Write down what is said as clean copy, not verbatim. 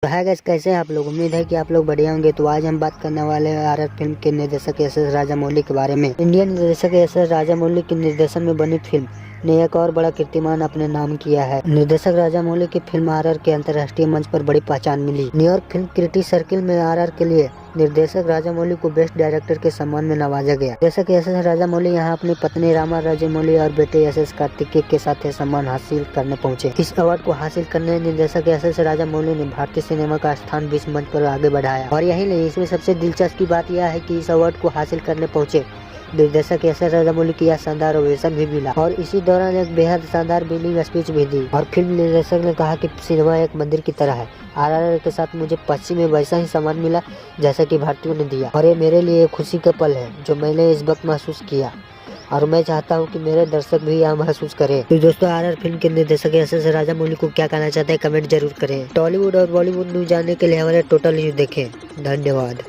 Hi guys, कैसे हैं आप लोग। उम्मीद है कि आप लोग बढ़िया होंगे। तो आज हम बात करने वाले हैं आरआर फिल्म के निर्देशक एस.एस. राजामौली के बारे में। इंडियन निर्देशक एस.एस. राजामौली के निर्देशन में बनी फिल्म ने एक और बड़ा कीर्तिमान अपने नाम किया है। निर्देशक राजामौली की फिल्म आरआर के अंतर्राष्ट्रीय मंच पर बड़ी पहचान मिली। न्यूयॉर्क फिल्म क्रिटिक सर्किल में आरआर के लिए निर्देशक राजामौली को बेस्ट डायरेक्टर के सम्मान में नवाजा गया। निर्देशक एस.एस. राजामौली यहाँ अपनी पत्नी रामा राजामौली और बेटे एस.एस. कार्तिकेय के साथ यह सम्मान हासिल करने पहुंचे। इस अवार्ड को हासिल करने निर्देशक एस.एस. राजामौली ने भारतीय सिनेमा का स्थान विश्व मंच पर आगे बढ़ाया। और यही नहीं, इसमें सबसे दिलचस्प की बात यह है कि इस अवार्ड को हासिल करने पहुंचे निर्देशक एस.एस. राजामौली की यह शानदार ओवेशन भी मिला और इसी दौरान एक बेहद शानदार बिल्डिंग स्पीच भी दी। और फिल्म निर्देशक ने कहा कि सिनेमा एक मंदिर की तरह है। आरआर के साथ मुझे पश्चिम में वैसा ही सम्मान मिला जैसा कि भारतीयों ने दिया, और ये मेरे लिए खुशी का पल है जो मैंने इस वक्त महसूस किया, और मैं चाहता हूँ कि मेरे दर्शक भी यह महसूस करें। तो दोस्तों, आरआर फिल्म के निर्देशक एस.एस. राजामौली को क्या कहना चाहते हैं कमेंट जरूर करें। टॉलीवुड और बॉलीवुड न्यूज जानने के लिए हमारे टोटल न्यूज देखें। धन्यवाद।